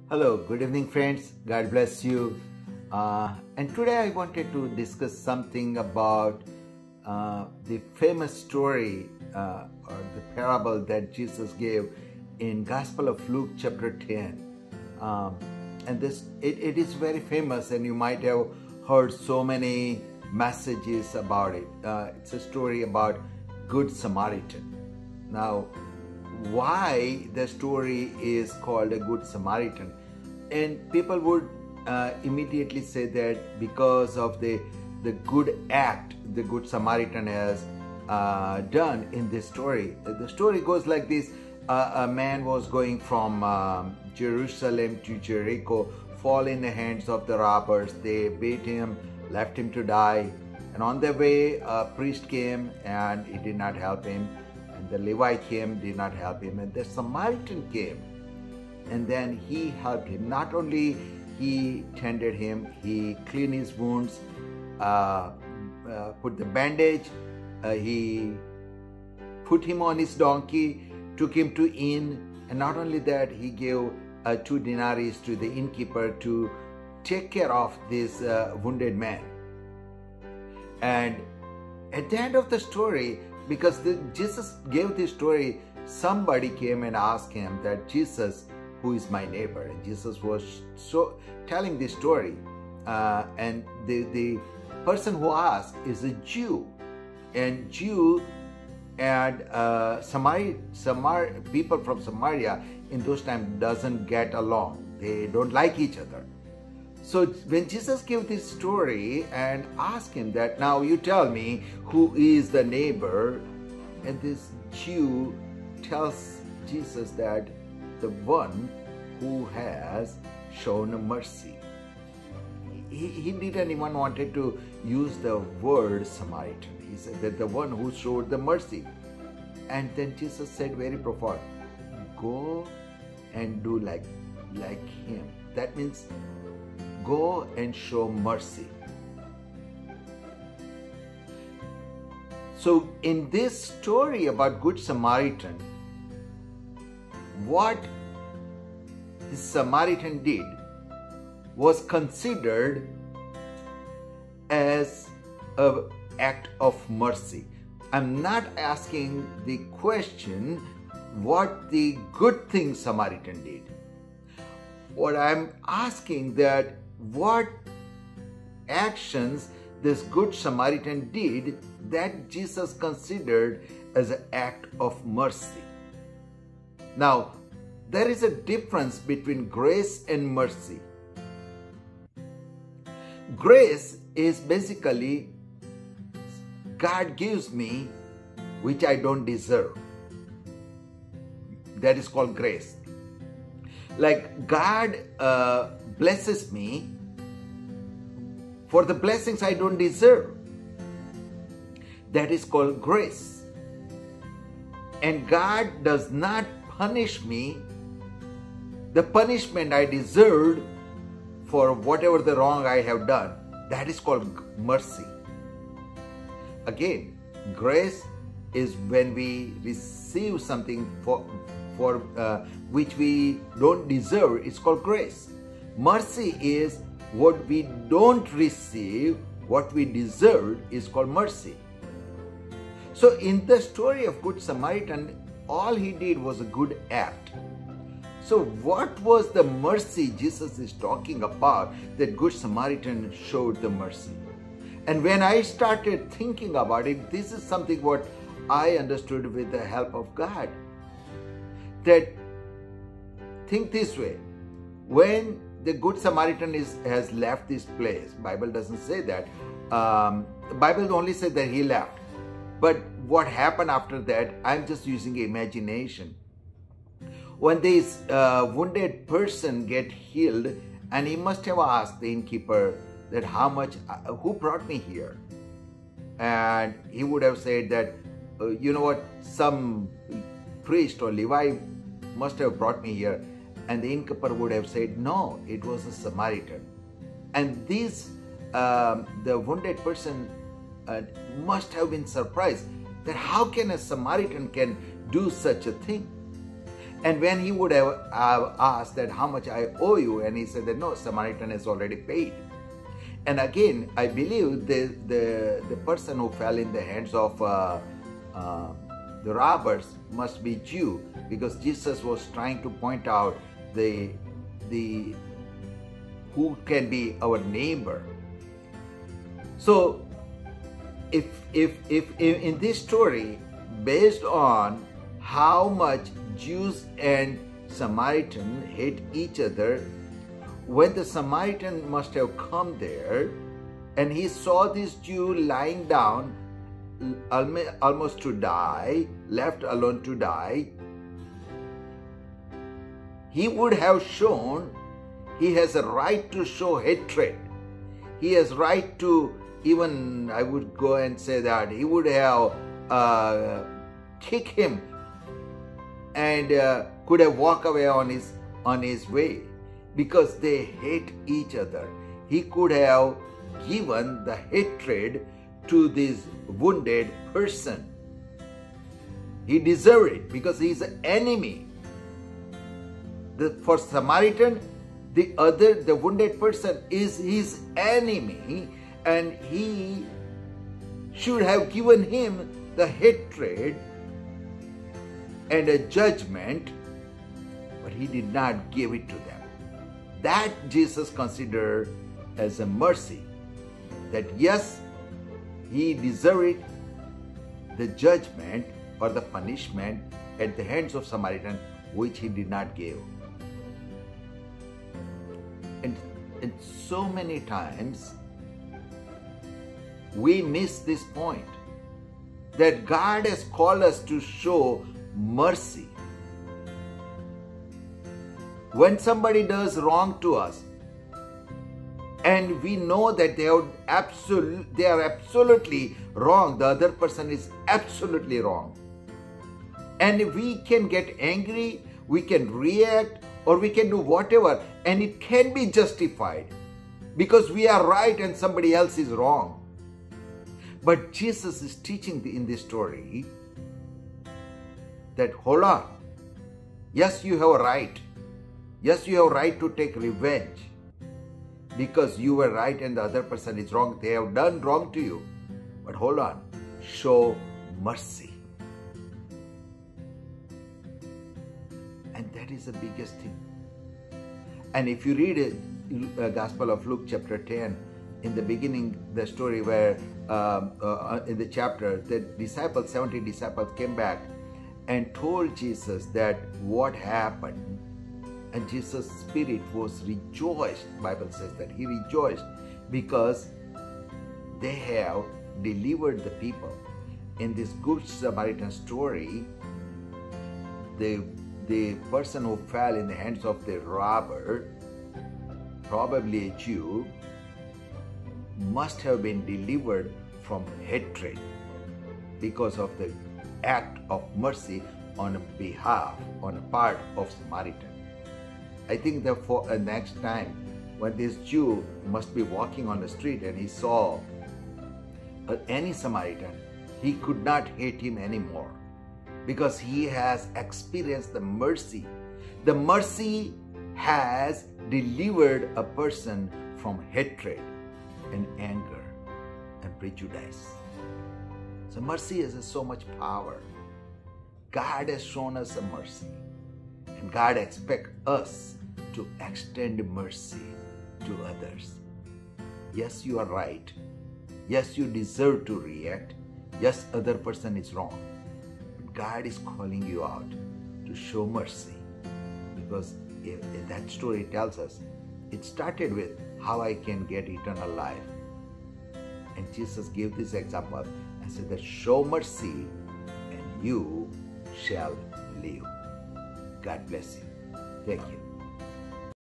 Hello, good evening friends. God bless you. And today I wanted to discuss something about the famous story or the parable that Jesus gave in Gospel of Luke chapter 10. And it is very famous, and you might have heard so many messages about it. It's a story about Good Samaritan. Now, why the story is called a Good Samaritan? And people would immediately say that because of the good act the Good Samaritan has done in this story. The story goes like this. A man was going from Jerusalem to Jericho, fall in the hands of the robbers. They beat him, left him to die. And on the way, a priest came and he did not help him. And the Levite came, did not help him. And the Samaritan came. And then he helped him. Not only he tended him, he cleaned his wounds, put the bandage, he put him on his donkey, took him to inn, and not only that, he gave 2 denarii to the innkeeper to take care of this wounded man. And at the end of the story, because Jesus gave this story, somebody came and asked him that, Jesus, who is my neighbor? And Jesus was telling this story, and the person who asked is a Jew, and Jew and people from Samaria in those times doesn't get along. They don't like each other. So when Jesus gave this story and asked him that, now you tell me who is the neighbor, and this Jew tells Jesus that the one who has shown mercy. He didn't even wanted to use the word Samaritan. He said that the one who showed the mercy. And then Jesus said very profound, go and do like him. That means go and show mercy. So in this story about Good Samaritan, what the Samaritan did was considered as an act of mercy. I'm not asking the question what the good thing Samaritan did. What I'm asking that what actions this Good Samaritan did that Jesus considered as an act of mercy. Now, there is a difference between grace and mercy. Grace is basically God gives me which I don't deserve. That is called grace. Like God blesses me for the blessings I don't deserve. That is called grace. And God does not punish me the punishment I deserved for whatever the wrong I have done. That is called mercy. Again, grace is when we receive something for which we don't deserve. It's called grace. Mercy is what we don't receive, what we deserve is called mercy. So in the story of Good Samaritan, all he did was a good act. So what was the mercy Jesus is talking about that Good Samaritan showed the mercy? And when I started thinking about it, this is something what I understood with the help of God. That think this way, when the Good Samaritan has left this place, Bible doesn't say that. The Bible only says that he left. But what happened after that, I'm just using imagination. When this wounded person get healed, and he must have asked the innkeeper that how much, who brought me here? And he would have said that, you know what, some priest or Levi must have brought me here. And the innkeeper would have said, no, it was a Samaritan. And this, the wounded person must have been surprised that how can a Samaritan can do such a thing? And when he would have asked that how much I owe you, and he said that no, Samaritan has already paid. And again, I believe the person who fell in the hands of the robbers must be Jew, because Jesus was trying to point out the who can be our neighbor. So if in this story, based on how much Jews and Samaritan hate each other, when the Samaritan must have come there and he saw this Jew lying down almost to die, left alone to die, he would have shown he has a right to show hatred. He has right to, even I would go and say that he would have kicked him and could have walked away on his way, because they hate each other. He could have given the hatred to this wounded person. He deserved it because he is an enemy. For Samaritan, the wounded person is his enemy, and he should have given him the hatred and a judgment, but he did not give it to them. That Jesus considered as a mercy, that yes, he deserved the judgment or the punishment at the hands of Samaritan, which he did not give. And so many times we miss this point, that God has called us to show mercy. When somebody does wrong to us, and we know that they are absolutely wrong, the other person is absolutely wrong, and we can get angry, we can react, or we can do whatever, and it can be justified because we are right and somebody else is wrong. But Jesus is teaching in this story that, hold on, yes, you have a right. Yes, you have a right to take revenge because you were right and the other person is wrong. They have done wrong to you. But hold on, show mercy. And that is the biggest thing. And if you read it, Gospel of Luke chapter 10, in the beginning, the story where in the chapter, the 70 disciples came back and told Jesus that what happened. And Jesus' spirit was rejoiced. Bible says that he rejoiced because they have delivered the people. In this Good Samaritan story, the person who fell in the hands of the robber, probably a Jew, must have been delivered from hatred because of the act of mercy on a part of Samaritan. I think therefore next time when this Jew must be walking on the street and he saw any Samaritan, he could not hate him anymore because he has experienced the mercy. The mercy has delivered a person from hatred and anger and prejudice. So mercy has so much power. God has shown us a mercy, and God expects us to extend mercy to others. Yes, you are right. Yes, you deserve to react. Yes, other person is wrong. But God is calling you out to show mercy, because if that story tells us it started with how I can get eternal life. And Jesus gave this example and said that show mercy and you shall live. God bless you. Thank you.